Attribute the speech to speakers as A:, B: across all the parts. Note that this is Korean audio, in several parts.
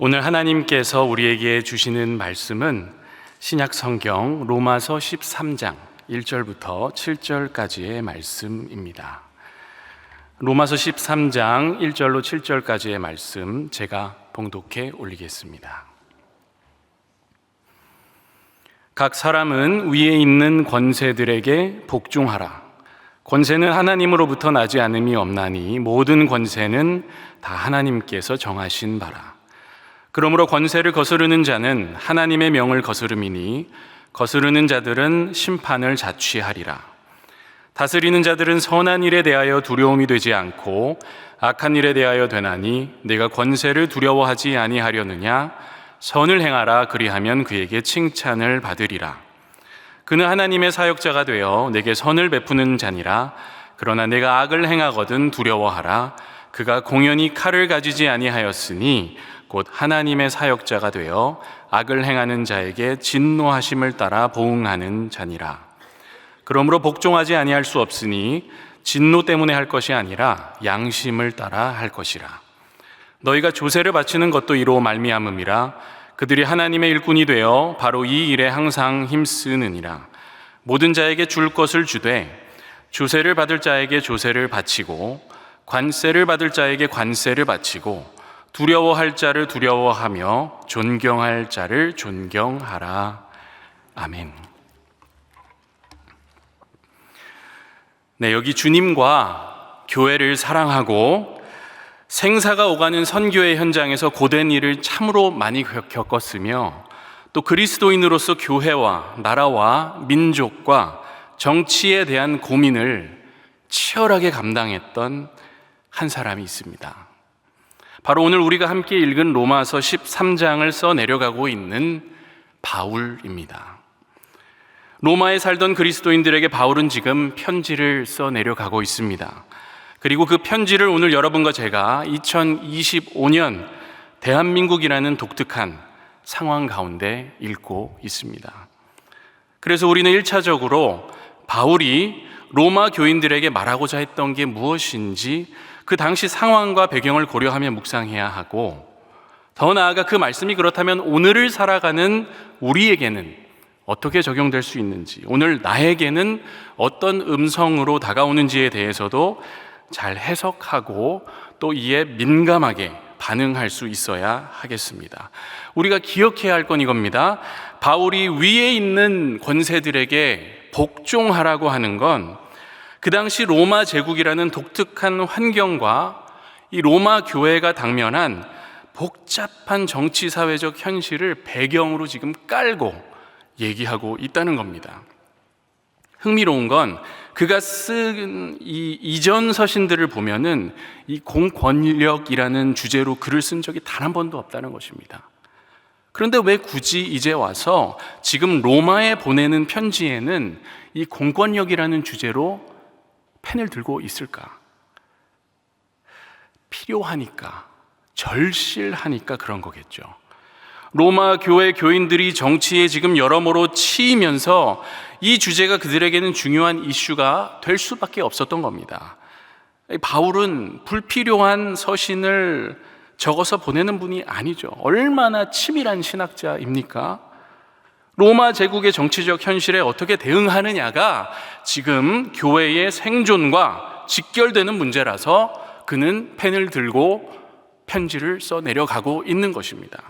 A: 오늘 하나님께서 우리에게 주시는 말씀은 신약 성경 로마서 13장 1절부터 7절까지의 말씀입니다. 로마서 13장 1절로 7절까지의 말씀 제가 봉독해 올리겠습니다. 각 사람은 위에 있는 권세들에게 복종하라. 권세는 하나님으로부터 나지 않음이 없나니 모든 권세는 다 하나님께서 정하신 바라. 그러므로 권세를 거스르는 자는 하나님의 명을 거스름이니 거스르는 자들은 심판을 자취하리라. 다스리는 자들은 선한 일에 대하여 두려움이 되지 않고 악한 일에 대하여 되나니 내가 권세를 두려워하지 아니하려느냐. 선을 행하라. 그리하면 그에게 칭찬을 받으리라. 그는 하나님의 사역자가 되어 내게 선을 베푸는 자니라. 그러나 내가 악을 행하거든 두려워하라. 그가 공연히 칼을 가지지 아니하였으니 곧 하나님의 사역자가 되어 악을 행하는 자에게 진노하심을 따라 보응하는 자니라. 그러므로 복종하지 아니할 수 없으니 진노 때문에 할 것이 아니라 양심을 따라 할 것이라. 너희가 조세를 바치는 것도 이로 말미암음이라. 그들이 하나님의 일꾼이 되어 바로 이 일에 항상 힘쓰느니라. 모든 자에게 줄 것을 주되 조세를 받을 자에게 조세를 바치고 관세를 받을 자에게 관세를 바치고 두려워할 자를 두려워하며 존경할 자를 존경하라. 아멘. 네, 여기 주님과 교회를 사랑하고 생사가 오가는 선교의 현장에서 고된 일을 참으로 많이 겪었으며 또 그리스도인으로서 교회와 나라와 민족과 정치에 대한 고민을 치열하게 감당했던 한 사람이 있습니다. 바로 오늘 우리가 함께 읽은 로마서 13장을 써 내려가고 있는 바울입니다. 로마에 살던 그리스도인들에게 바울은 지금 편지를 써 내려가고 있습니다. 그리고 그 편지를 오늘 여러분과 제가 2025년 대한민국이라는 독특한 상황 가운데 읽고 있습니다. 그래서 우리는 1차적으로 바울이 로마 교인들에게 말하고자 했던 게 무엇인지 그 당시 상황과 배경을 고려하며 묵상해야 하고, 더 나아가 그 말씀이 그렇다면 오늘을 살아가는 우리에게는 어떻게 적용될 수 있는지, 오늘 나에게는 어떤 음성으로 다가오는지에 대해서도 잘 해석하고 또 이에 민감하게 반응할 수 있어야 하겠습니다. 우리가 기억해야 할 건 이겁니다. 바울이 위에 있는 권세들에게 복종하라고 하는 건 그 당시 로마 제국이라는 독특한 환경과 이 로마 교회가 당면한 복잡한 정치 사회적 현실을 배경으로 지금 깔고 얘기하고 있다는 겁니다. 흥미로운 건 그가 쓴 이 이전 서신들을 보면은 이 공권력이라는 주제로 글을 쓴 적이 단 한 번도 없다는 것입니다. 그런데 왜 굳이 이제 와서 지금 로마에 보내는 편지에는 이 공권력이라는 주제로 펜을 들고 있을까? 필요하니까, 절실하니까 그런 거겠죠. 로마 교회 교인들이 정치에 지금 여러모로 치이면서 이 주제가 그들에게는 중요한 이슈가 될 수밖에 없었던 겁니다. 바울은 불필요한 서신을 적어서 보내는 분이 아니죠. 얼마나 치밀한 신학자입니까? 로마 제국의 정치적 현실에 어떻게 대응하느냐가 지금 교회의 생존과 직결되는 문제라서 그는 펜을 들고 편지를 써 내려가고 있는 것입니다.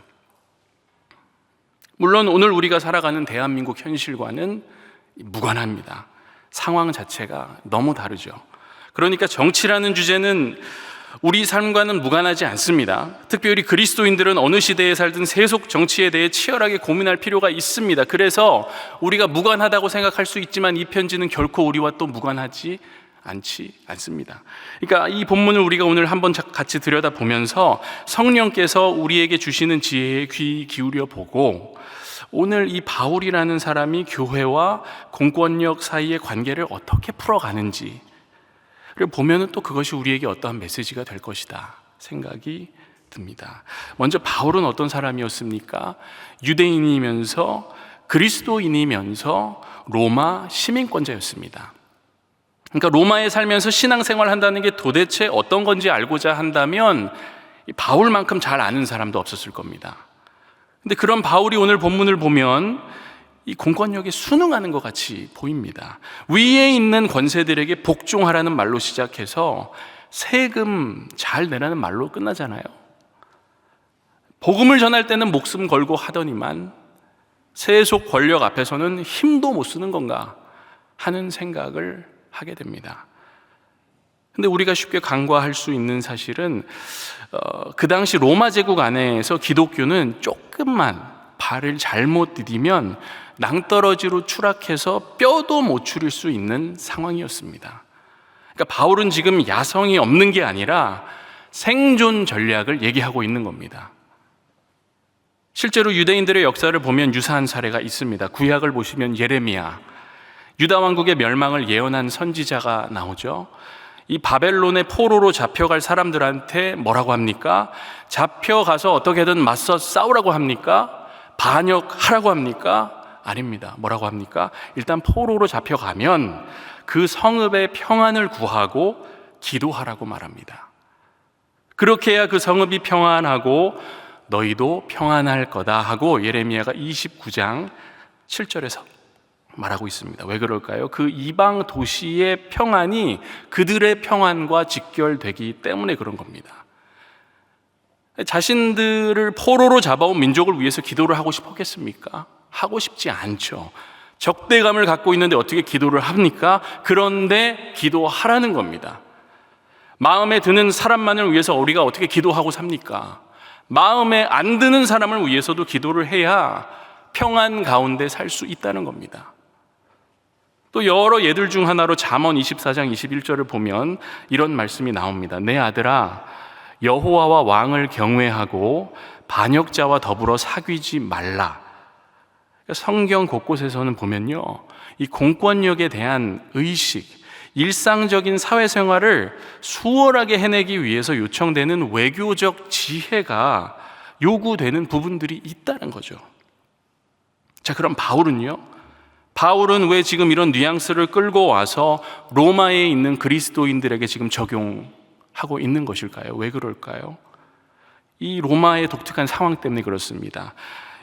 A: 물론 오늘 우리가 살아가는 대한민국 현실과는 무관합니다. 상황 자체가 너무 다르죠. 그러니까 정치라는 주제는 우리 삶과는 무관하지 않습니다. 특별히 그리스도인들은 어느 시대에 살든 세속 정치에 대해 치열하게 고민할 필요가 있습니다. 그래서 우리가 무관하다고 생각할 수 있지만 이 편지는 결코 우리와 또 무관하지 않습니다. 그러니까 이 본문을 우리가 오늘 한번 같이 들여다보면서 성령께서 우리에게 주시는 지혜에 귀 기울여 보고 오늘 이 바울이라는 사람이 교회와 공권력 사이의 관계를 어떻게 풀어가는지 보면은 또 그것이 우리에게 어떠한 메시지가 될 것이다 생각이 듭니다. 먼저 바울은 어떤 사람이었습니까? 유대인이면서 그리스도인이면서 로마 시민권자였습니다. 그러니까 로마에 살면서 신앙생활 한다는 게 도대체 어떤 건지 알고자 한다면 이 바울만큼 잘 아는 사람도 없었을 겁니다. 근데 그런 바울이 오늘 본문을 보면 이 공권력에 순응하는 것 같이 보입니다. 위에 있는 권세들에게 복종하라는 말로 시작해서 세금 잘 내라는 말로 끝나잖아요. 복음을 전할 때는 목숨 걸고 하더니만 세속 권력 앞에서는 힘도 못 쓰는 건가 하는 생각을 하게 됩니다. 근데 우리가 쉽게 간과할 수 있는 사실은 그 당시 로마 제국 안에서 기독교는 조금만 발을 잘못 디디면 낭떠러지로 추락해서 뼈도 못 추릴 수 있는 상황이었습니다. 그러니까 바울은 지금 야성이 없는 게 아니라 생존 전략을 얘기하고 있는 겁니다. 실제로 유대인들의 역사를 보면 유사한 사례가 있습니다. 구약을 보시면 예레미야, 유다 왕국의 멸망을 예언한 선지자가 나오죠. 이 바벨론의 포로로 잡혀갈 사람들한테 뭐라고 합니까? 잡혀가서 어떻게든 맞서 싸우라고 합니까? 반역하라고 합니까? 아닙니다. 뭐라고 합니까? 일단 포로로 잡혀가면 그 성읍의 평안을 구하고 기도하라고 말합니다. 그렇게 해야 그 성읍이 평안하고 너희도 평안할 거다 하고 예레미야가 29장 7절에서 말하고 있습니다. 왜 그럴까요? 그 이방 도시의 평안이 그들의 평안과 직결되기 때문에 그런 겁니다. 자신들을 포로로 잡아온 민족을 위해서 기도를 하고 싶었겠습니까? 하고 싶지 않죠. 적대감을 갖고 있는데 어떻게 기도를 합니까? 그런데 기도하라는 겁니다. 마음에 드는 사람만을 위해서 우리가 어떻게 기도하고 삽니까? 마음에 안 드는 사람을 위해서도 기도를 해야 평안 가운데 살 수 있다는 겁니다. 또 여러 예들 중 하나로 잠언 24장 21절을 보면 이런 말씀이 나옵니다. 내 아들아, 여호와와 왕을 경외하고 반역자와 더불어 사귀지 말라. 성경 곳곳에서는 보면요, 이 공권력에 대한 의식, 일상적인 사회생활을 수월하게 해내기 위해서 요청되는 외교적 지혜가 요구되는 부분들이 있다는 거죠. 자, 그럼 바울은요? 바울은 왜 지금 이런 뉘앙스를 끌고 와서 로마에 있는 그리스도인들에게 지금 적용하고 있는 것일까요? 왜 그럴까요? 이 로마의 독특한 상황 때문에 그렇습니다.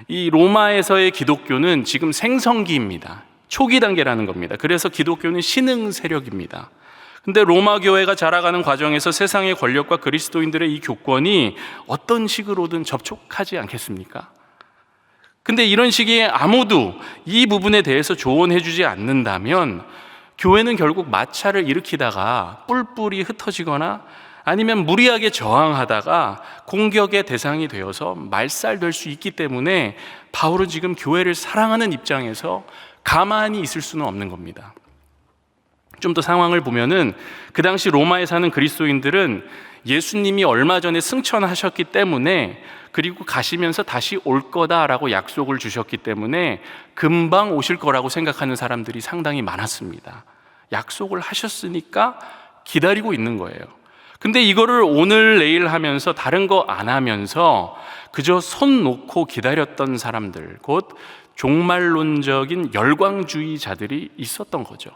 A: 이 로마에서의 기독교는 지금 생성기입니다. 초기 단계라는 겁니다. 그래서 기독교는 신흥 세력입니다. 근데 로마 교회가 자라가는 과정에서 세상의 권력과 그리스도인들의 이 교권이 어떤 식으로든 접촉하지 않겠습니까? 근데 이런 시기에 아무도 이 부분에 대해서 조언해 주지 않는다면 교회는 결국 마찰을 일으키다가 뿔뿔이 흩어지거나 아니면 무리하게 저항하다가 공격의 대상이 되어서 말살될 수 있기 때문에 바울은 지금 교회를 사랑하는 입장에서 가만히 있을 수는 없는 겁니다. 좀 더 상황을 보면은 그 당시 로마에 사는 그리스도인들은 예수님이 얼마 전에 승천하셨기 때문에, 그리고 가시면서 다시 올 거다라고 약속을 주셨기 때문에 금방 오실 거라고 생각하는 사람들이 상당히 많았습니다. 약속을 하셨으니까 기다리고 있는 거예요. 근데 이거를 오늘 내일 하면서 다른 거 안 하면서 그저 손 놓고 기다렸던 사람들, 곧 종말론적인 열광주의자들이 있었던 거죠.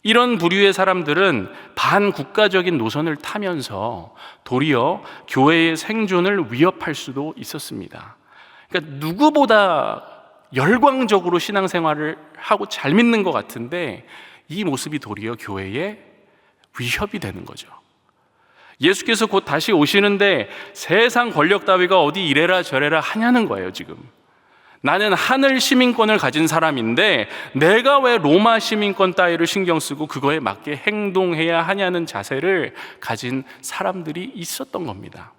A: 이런 부류의 사람들은 반국가적인 노선을 타면서 도리어 교회의 생존을 위협할 수도 있었습니다. 그러니까 누구보다 열광적으로 신앙생활을 하고 잘 믿는 것 같은데 이 모습이 도리어 교회의 위협이 되는 거죠. 예수께서 곧 다시 오시는데 세상 권력 따위가 어디 이래라 저래라 하냐는 거예요. 지금 나는 하늘 시민권을 가진 사람인데 내가 왜 로마 시민권 따위를 신경 쓰고 그거에 맞게 행동해야 하냐는 자세를 가진 사람들이 있었던 겁니다.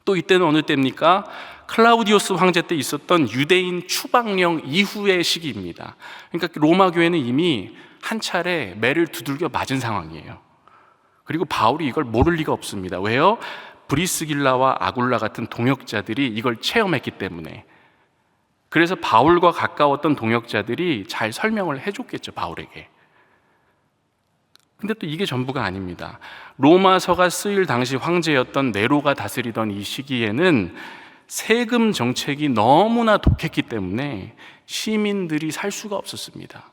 A: 또 이때는 어느 때입니까? 클라우디오스 황제 때 있었던 유대인 추방령 이후의 시기입니다. 그러니까 로마 교회는 이미 한 차례 매를 두들겨 맞은 상황이에요. 그리고 바울이 이걸 모를 리가 없습니다. 왜요? 브리스길라와 아굴라 같은 동역자들이 이걸 체험했기 때문에. 그래서 바울과 가까웠던 동역자들이 잘 설명을 해줬겠죠, 바울에게. 근데 또 이게 전부가 아닙니다. 로마서가 쓰일 당시 황제였던 네로가 다스리던 이 시기에는 세금 정책이 너무나 독했기 때문에 시민들이 살 수가 없었습니다.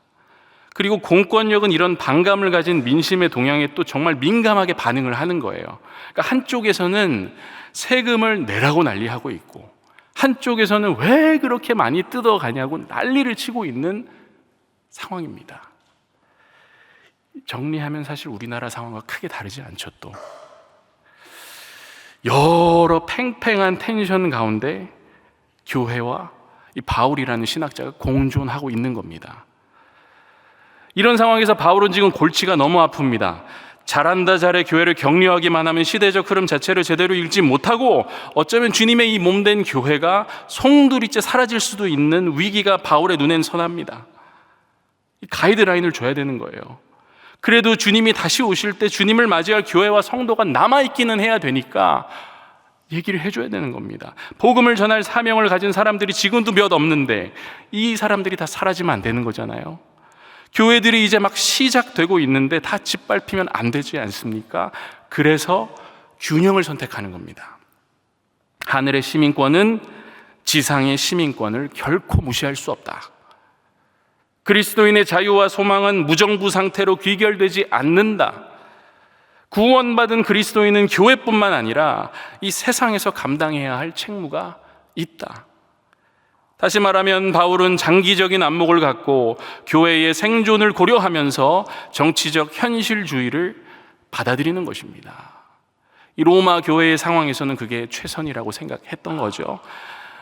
A: 그리고 공권력은 이런 반감을 가진 민심의 동향에 또 정말 민감하게 반응을 하는 거예요. 그러니까 한쪽에서는 세금을 내라고 난리하고 있고, 한쪽에서는 왜 그렇게 많이 뜯어가냐고 난리를 치고 있는 상황입니다. 정리하면 사실 우리나라 상황과 크게 다르지 않죠. 또 여러 팽팽한 텐션 가운데 교회와 이 바울이라는 신학자가 공존하고 있는 겁니다. 이런 상황에서 바울은 지금 골치가 너무 아픕니다. 잘한다 잘해 교회를 격려하기만 하면 시대적 흐름 자체를 제대로 읽지 못하고 어쩌면 주님의 이 몸된 교회가 송두리째 사라질 수도 있는 위기가 바울의 눈엔 선합니다. 가이드라인을 줘야 되는 거예요. 그래도 주님이 다시 오실 때 주님을 맞이할 교회와 성도가 남아있기는 해야 되니까 얘기를 해줘야 되는 겁니다. 복음을 전할 사명을 가진 사람들이 지금도 몇 없는데 이 사람들이 다 사라지면 안 되는 거잖아요. 교회들이 이제 막 시작되고 있는데 다 짓밟히면 안 되지 않습니까? 그래서 균형을 선택하는 겁니다. 하늘의 시민권은 지상의 시민권을 결코 무시할 수 없다. 그리스도인의 자유와 소망은 무정부 상태로 귀결되지 않는다. 구원받은 그리스도인은 교회뿐만 아니라 이 세상에서 감당해야 할 책무가 있다. 다시 말하면 바울은 장기적인 안목을 갖고 교회의 생존을 고려하면서 정치적 현실주의를 받아들이는 것입니다. 이 로마 교회의 상황에서는 그게 최선이라고 생각했던 거죠.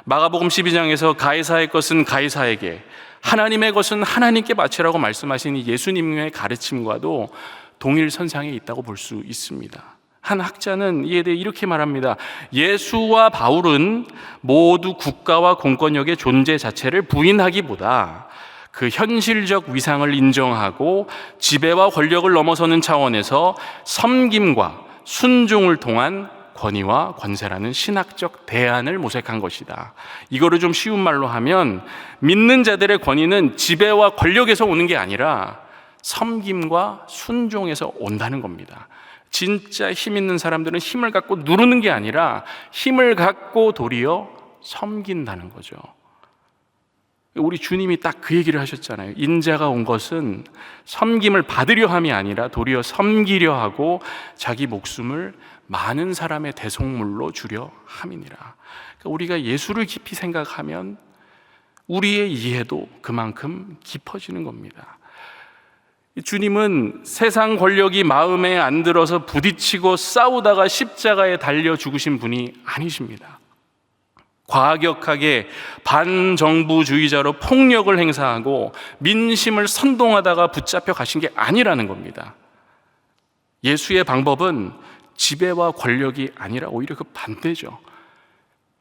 A: 마가복음 12장에서 가이사의 것은 가이사에게, 하나님의 것은 하나님께 바치라고 말씀하신 이 예수님의 가르침과도 동일선상에 있다고 볼 수 있습니다. 한 학자는 이에 대해 이렇게 말합니다. 예수와 바울은 모두 국가와 공권력의 존재 자체를 부인하기보다 그 현실적 위상을 인정하고 지배와 권력을 넘어서는 차원에서 섬김과 순종을 통한 권위와 권세라는 신학적 대안을 모색한 것이다. 이거를 좀 쉬운 말로 하면 믿는 자들의 권위는 지배와 권력에서 오는 게 아니라 섬김과 순종에서 온다는 겁니다. 진짜 힘 있는 사람들은 힘을 갖고 누르는 게 아니라 힘을 갖고 도리어 섬긴다는 거죠. 우리 주님이 딱 그 얘기를 하셨잖아요. 인자가 온 것은 섬김을 받으려 함이 아니라 도리어 섬기려 하고 자기 목숨을 많은 사람의 대속물로 주려 함이니라. 그러니까 우리가 예수를 깊이 생각하면 우리의 이해도 그만큼 깊어지는 겁니다. 주님은 세상 권력이 마음에 안 들어서 부딪히고 싸우다가 십자가에 달려 죽으신 분이 아니십니다. 과격하게 반정부주의자로 폭력을 행사하고 민심을 선동하다가 붙잡혀 가신 게 아니라는 겁니다. 예수의 방법은 지배와 권력이 아니라 오히려 그 반대죠.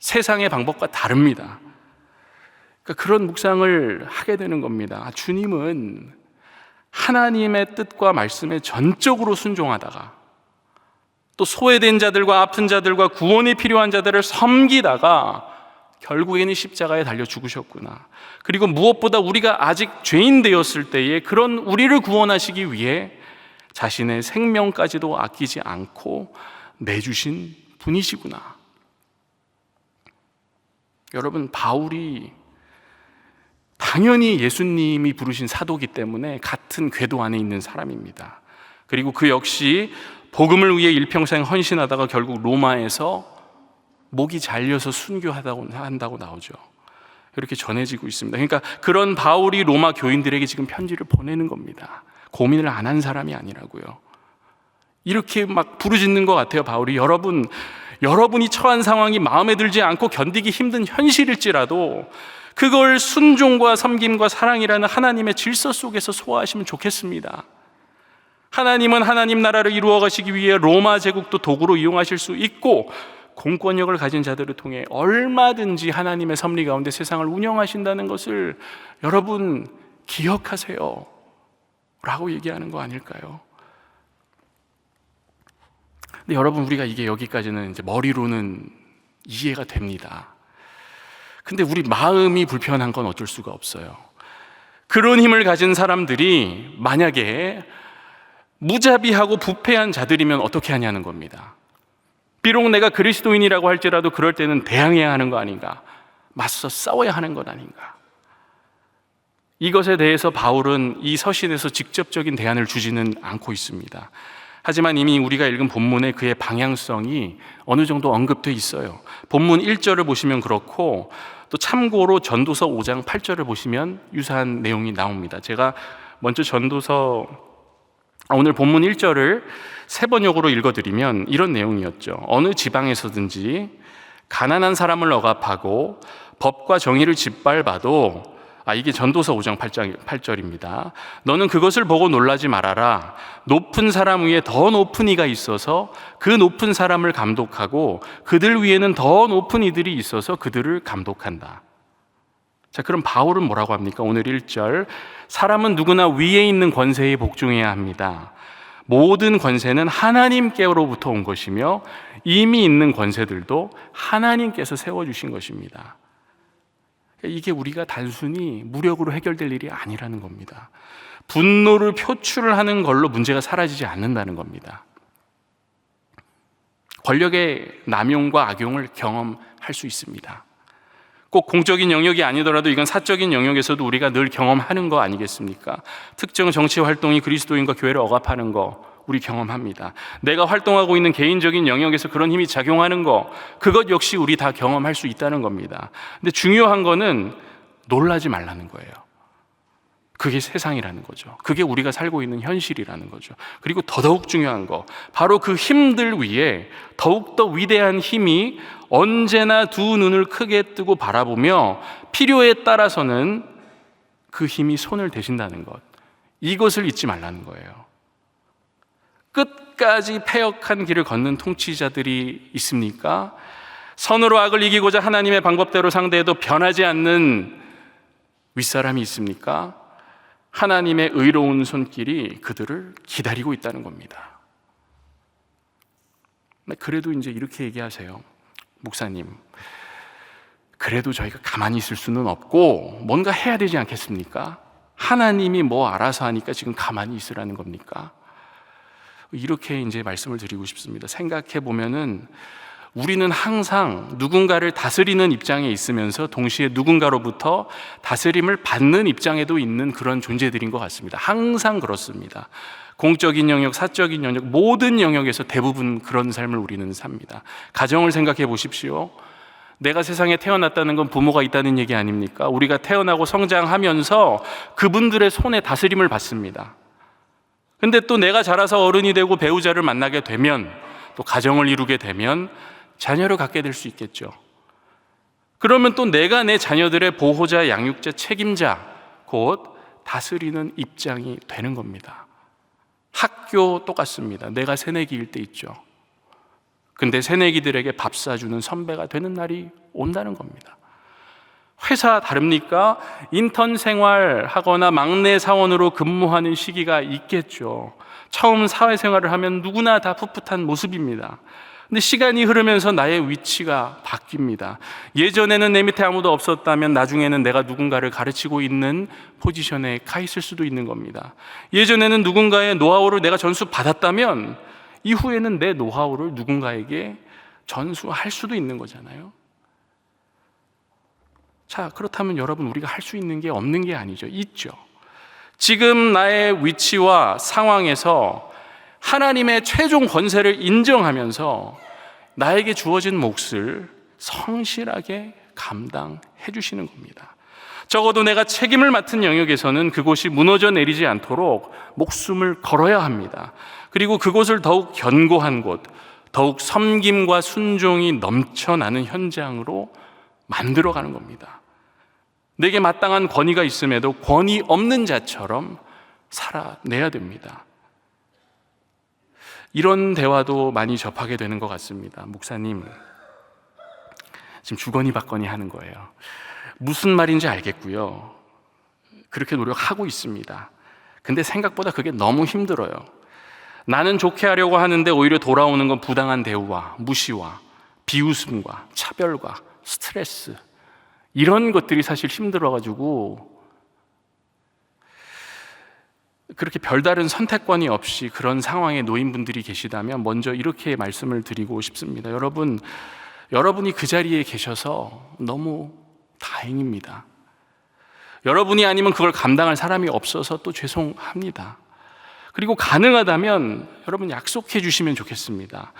A: 세상의 방법과 다릅니다. 그러니까 그런 묵상을 하게 되는 겁니다. 주님은 하나님의 뜻과 말씀에 전적으로 순종하다가 또 소외된 자들과 아픈 자들과 구원이 필요한 자들을 섬기다가 결국에는 십자가에 달려 죽으셨구나. 그리고 무엇보다 우리가 아직 죄인 되었을 때에 그런 우리를 구원하시기 위해 자신의 생명까지도 아끼지 않고 내주신 분이시구나. 여러분, 바울이 당연히 예수님이 부르신 사도기 때문에 같은 궤도 안에 있는 사람입니다. 그리고 그 역시 복음을 위해 일평생 헌신하다가 결국 로마에서 목이 잘려서 순교한다고 나오죠. 이렇게 전해지고 있습니다. 그러니까 그런 바울이 로마 교인들에게 지금 편지를 보내는 겁니다. 고민을 안 한 사람이 아니라고요. 이렇게 막 부르짖는 것 같아요. 바울이 여러분이 처한 상황이 마음에 들지 않고 견디기 힘든 현실일지라도 그걸 순종과 섬김과 사랑이라는 하나님의 질서 속에서 소화하시면 좋겠습니다. 하나님은 하나님 나라를 이루어 가시기 위해 로마 제국도 도구로 이용하실 수 있고 공권력을 가진 자들을 통해 얼마든지 하나님의 섭리 가운데 세상을 운영하신다는 것을 여러분 기억하세요 라고 얘기하는 거 아닐까요? 근데 여러분, 우리가 이게 여기까지는 이제 머리로는 이해가 됩니다. 근데 우리 마음이 불편한 건 어쩔 수가 없어요. 그런 힘을 가진 사람들이 만약에 무자비하고 부패한 자들이면 어떻게 하냐는 겁니다. 비록 내가 그리스도인이라고 할지라도 그럴 때는 대항해야 하는 거 아닌가? 맞서 싸워야 하는 것 아닌가? 이것에 대해서 바울은 이 서신에서 직접적인 대안을 주지는 않고 있습니다. 하지만 이미 우리가 읽은 본문에 그의 방향성이 어느 정도 언급돼 있어요. 본문 1절을 보시면 그렇고, 또 참고로 전도서 5장 8절을 보시면 유사한 내용이 나옵니다. 제가 먼저 전도서 오늘 본문 1절을 세 번역으로 읽어드리면 이런 내용이었죠. 어느 지방에서든지 가난한 사람을 억압하고 법과 정의를 짓밟아도, 이게 전도서 5장 8절입니다. 너는 그것을 보고 놀라지 말아라. 높은 사람 위에 더 높은 이가 있어서 그 높은 사람을 감독하고 그들 위에는 더 높은 이들이 있어서 그들을 감독한다. 자, 그럼 바울은 뭐라고 합니까? 오늘 1절, 사람은 누구나 위에 있는 권세에 복종해야 합니다. 모든 권세는 하나님께로부터 온 것이며 이미 있는 권세들도 하나님께서 세워주신 것입니다. 이게 우리가 단순히 무력으로 해결될 일이 아니라는 겁니다. 분노를 표출을 하는 걸로 문제가 사라지지 않는다는 겁니다. 권력의 남용과 악용을 경험할 수 있습니다. 꼭 공적인 영역이 아니더라도 이건 사적인 영역에서도 우리가 늘 경험하는 거 아니겠습니까? 특정 정치 활동이 그리스도인과 교회를 억압하는 거 우리 경험합니다. 내가 활동하고 있는 개인적인 영역에서 그런 힘이 작용하는 거, 그것 역시 우리 다 경험할 수 있다는 겁니다. 근데 중요한 거는 놀라지 말라는 거예요. 그게 세상이라는 거죠. 그게 우리가 살고 있는 현실이라는 거죠. 그리고 더더욱 중요한 거, 바로 그 힘들 위에 더욱더 위대한 힘이 언제나 두 눈을 크게 뜨고 바라보며 필요에 따라서는 그 힘이 손을 대신다는 것, 이것을 잊지 말라는 거예요. 끝까지 패역한 길을 걷는 통치자들이 있습니까? 선으로 악을 이기고자 하나님의 방법대로 상대해도 변하지 않는 윗사람이 있습니까? 하나님의 의로운 손길이 그들을 기다리고 있다는 겁니다. 그래도 이제 이렇게 얘기하세요. 목사님, 그래도 저희가 가만히 있을 수는 없고 뭔가 해야 되지 않겠습니까? 하나님이 뭐 알아서 하니까 지금 가만히 있으라는 겁니까? 이렇게 이제 말씀을 드리고 싶습니다. 생각해 보면은 우리는 항상 누군가를 다스리는 입장에 있으면서 동시에 누군가로부터 다스림을 받는 입장에도 있는 그런 존재들인 것 같습니다. 항상 그렇습니다. 공적인 영역, 사적인 영역, 모든 영역에서 대부분 그런 삶을 우리는 삽니다. 가정을 생각해 보십시오. 내가 세상에 태어났다는 건 부모가 있다는 얘기 아닙니까? 우리가 태어나고 성장하면서 그분들의 손에 다스림을 받습니다. 근데 또 내가 자라서 어른이 되고 배우자를 만나게 되면, 또 가정을 이루게 되면 자녀를 갖게 될 수 있겠죠. 그러면 또 내가 내 자녀들의 보호자, 양육자, 책임자, 곧 다스리는 입장이 되는 겁니다. 학교 똑같습니다. 내가 새내기일 때 있죠. 근데 새내기들에게 밥 사주는 선배가 되는 날이 온다는 겁니다. 회사 다릅니까? 인턴 생활하거나 막내 사원으로 근무하는 시기가 있겠죠. 처음 사회생활을 하면 누구나 다 풋풋한 모습입니다. 근데 시간이 흐르면서 나의 위치가 바뀝니다. 예전에는 내 밑에 아무도 없었다면 나중에는 내가 누군가를 가르치고 있는 포지션에 가 있을 수도 있는 겁니다. 예전에는 누군가의 노하우를 내가 전수받았다면 이후에는 내 노하우를 누군가에게 전수할 수도 있는 거잖아요. 자, 그렇다면 여러분, 우리가 할 수 있는 게 없는 게 아니죠. 있죠. 지금 나의 위치와 상황에서 하나님의 최종 권세를 인정하면서 나에게 주어진 몫을 성실하게 감당해 주시는 겁니다. 적어도 내가 책임을 맡은 영역에서는 그곳이 무너져 내리지 않도록 목숨을 걸어야 합니다. 그리고 그곳을 더욱 견고한 곳, 더욱 섬김과 순종이 넘쳐나는 현장으로 만들어가는 겁니다. 내게 마땅한 권위가 있음에도 권위 없는 자처럼 살아내야 됩니다. 이런 대화도 많이 접하게 되는 것 같습니다. 목사님, 지금 주거니 받거니 하는 거예요. 무슨 말인지 알겠고요. 그렇게 노력하고 있습니다. 근데 생각보다 그게 너무 힘들어요. 나는 좋게 하려고 하는데 오히려 돌아오는 건 부당한 대우와 무시와 비웃음과 차별과 스트레스, 이런 것들이 사실 힘들어가지고 그렇게 별다른 선택권이 없이 그런 상황에 놓인 분들이 계시다면 먼저 이렇게 말씀을 드리고 싶습니다. 여러분이 그 자리에 계셔서 너무 다행입니다. 여러분이 아니면 그걸 감당할 사람이 없어서 또 죄송합니다. 그리고 가능하다면 여러분 약속해 주시면 좋겠습니다.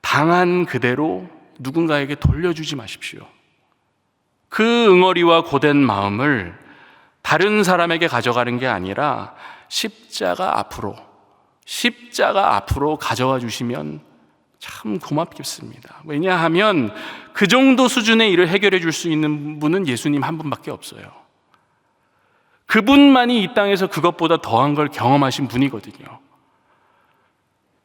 A: 당한 그대로 누군가에게 돌려주지 마십시오. 그 응어리와 고된 마음을 다른 사람에게 가져가는 게 아니라 십자가 앞으로 가져와 주시면 참 고맙겠습니다. 왜냐하면 그 정도 수준의 일을 해결해 줄 수 있는 분은 예수님 한 분밖에 없어요. 그분만이 이 땅에서 그것보다 더한 걸 경험하신 분이거든요.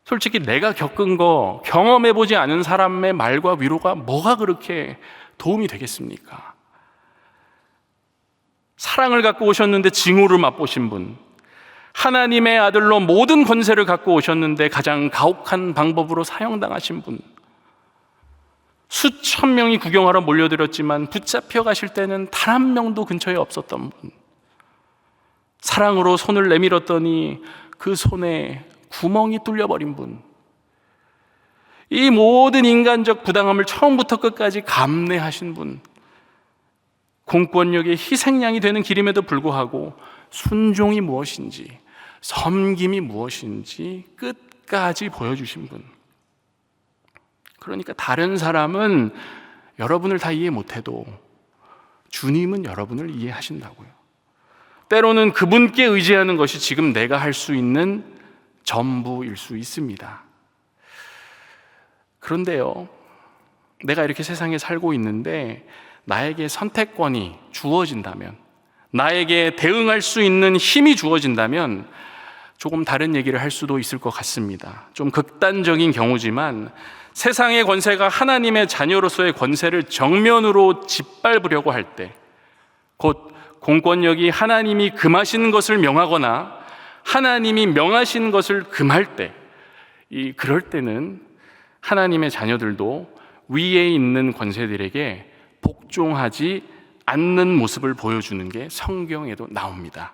A: 솔직히 내가 겪은 거 경험해보지 않은 사람의 말과 위로가 뭐가 그렇게 도움이 되겠습니까? 사랑을 갖고 오셨는데 징후를 맛보신 분, 하나님의 아들로 모든 권세를 갖고 오셨는데 가장 가혹한 방법으로 사형당하신 분, 수천 명이 구경하러 몰려들었지만 붙잡혀 가실 때는 단 한 명도 근처에 없었던 분, 사랑으로 손을 내밀었더니 그 손에 구멍이 뚫려버린 분, 이 모든 인간적 부당함을 처음부터 끝까지 감내하신 분, 공권력의 희생양이 되는 길임에도 불구하고 순종이 무엇인지, 섬김이 무엇인지 끝까지 보여주신 분. 그러니까 다른 사람은 여러분을 다 이해 못해도 주님은 여러분을 이해하신다고요. 때로는 그분께 의지하는 것이 지금 내가 할 수 있는 전부일 수 있습니다. 그런데요, 내가 이렇게 세상에 살고 있는데 나에게 선택권이 주어진다면, 나에게 대응할 수 있는 힘이 주어진다면 조금 다른 얘기를 할 수도 있을 것 같습니다. 좀 극단적인 경우지만 세상의 권세가 하나님의 자녀로서의 권세를 정면으로 짓밟으려고 할 때, 곧 공권력이 하나님이 금하신 것을 명하거나 하나님이 명하신 것을 금할 때, 그럴 때는 하나님의 자녀들도 위에 있는 권세들에게 복종하지 않는 모습을 보여주는 게 성경에도 나옵니다.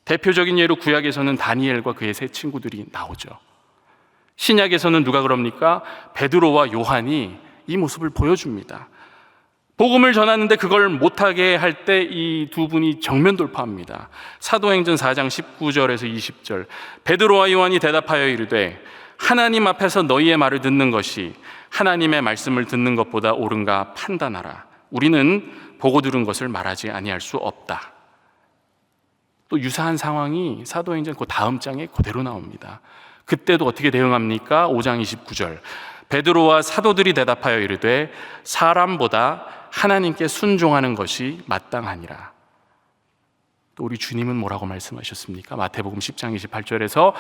A: 대표적인 예로 구약에서는 다니엘과 그의 세 친구들이 나오죠. 신약에서는 누가 그럽니까? 베드로와 요한이 이 모습을 보여줍니다. 복음을 전하는데 그걸 못하게 할 때 이 두 분이 정면 돌파합니다. 사도행전 4장 19절에서 20절, 베드로와 요한이 대답하여 이르되 하나님 앞에서 너희의 말을 듣는 것이 하나님의 말씀을 듣는 것보다 옳은가 판단하라. 우리는 보고 들은 것을 말하지 아니할 수 없다. 또 유사한 상황이 사도행전 그 다음 장에 그대로 나옵니다. 그때도 어떻게 대응합니까? 5장 29절, 베드로와 사도들이 대답하여 이르되 사람보다 하나님께 순종하는 것이 마땅하니라. 또 우리 주님은 뭐라고 말씀하셨습니까? 마태복음 10장 28절에서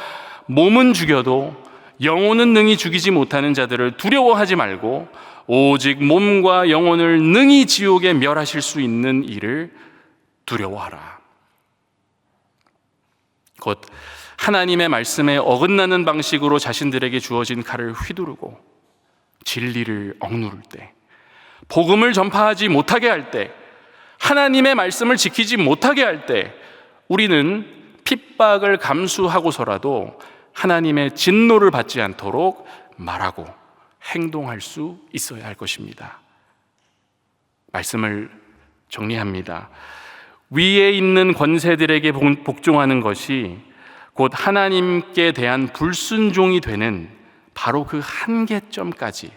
A: 몸은 죽여도 영혼은 능히 죽이지 못하는 자들을 두려워하지 말고 오직 몸과 영혼을 능히 지옥에 멸하실 수 있는 이를 두려워하라. 곧 하나님의 말씀에 어긋나는 방식으로 자신들에게 주어진 칼을 휘두르고 진리를 억누를 때, 복음을 전파하지 못하게 할 때, 하나님의 말씀을 지키지 못하게 할 때 우리는 핍박을 감수하고서라도 하나님의 진노를 받지 않도록 말하고 행동할 수 있어야 할 것입니다. 말씀을 정리합니다. 위에 있는 권세들에게 복종하는 것이 곧 하나님께 대한 불순종이 되는 바로 그 한계점까지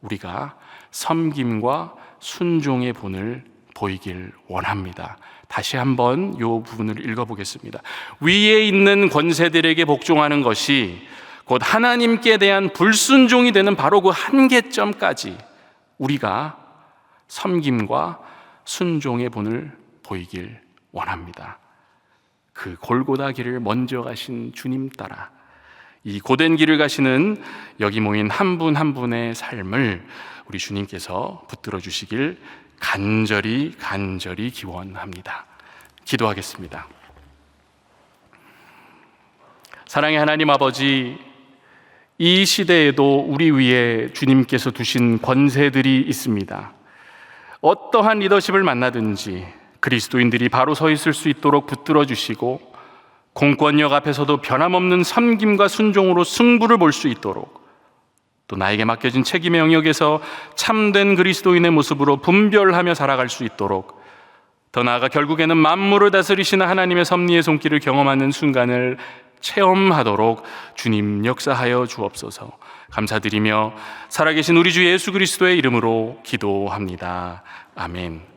A: 우리가 섬김과 순종의 본을 보이길 원합니다. 다시 한번 이 부분을 읽어보겠습니다. 위에 있는 권세들에게 복종하는 것이 곧 하나님께 대한 불순종이 되는 바로 그 한계점까지 우리가 섬김과 순종의 본을 보이길 원합니다. 그 골고다 길을 먼저 가신 주님 따라 이 고된 길을 가시는 여기 모인 한 분 한 분의 삶을 우리 주님께서 붙들어 주시길 간절히 기원합니다. 기도하겠습니다. 사랑의 하나님 아버지, 이 시대에도 우리 위에 주님께서 두신 권세들이 있습니다. 어떠한 리더십을 만나든지 그리스도인들이 바로 서 있을 수 있도록 붙들어 주시고 공권력 앞에서도 변함없는 섬김과 순종으로 승부를 볼 수 있도록, 또 나에게 맡겨진 책임의 영역에서 참된 그리스도인의 모습으로 분별하며 살아갈 수 있도록 더 나아가 결국에는 만물을 다스리시는 하나님의 섭리의 손길을 경험하는 순간을 체험하도록 주님 역사하여 주옵소서. 감사드리며 살아계신 우리 주 예수 그리스도의 이름으로 기도합니다. 아멘.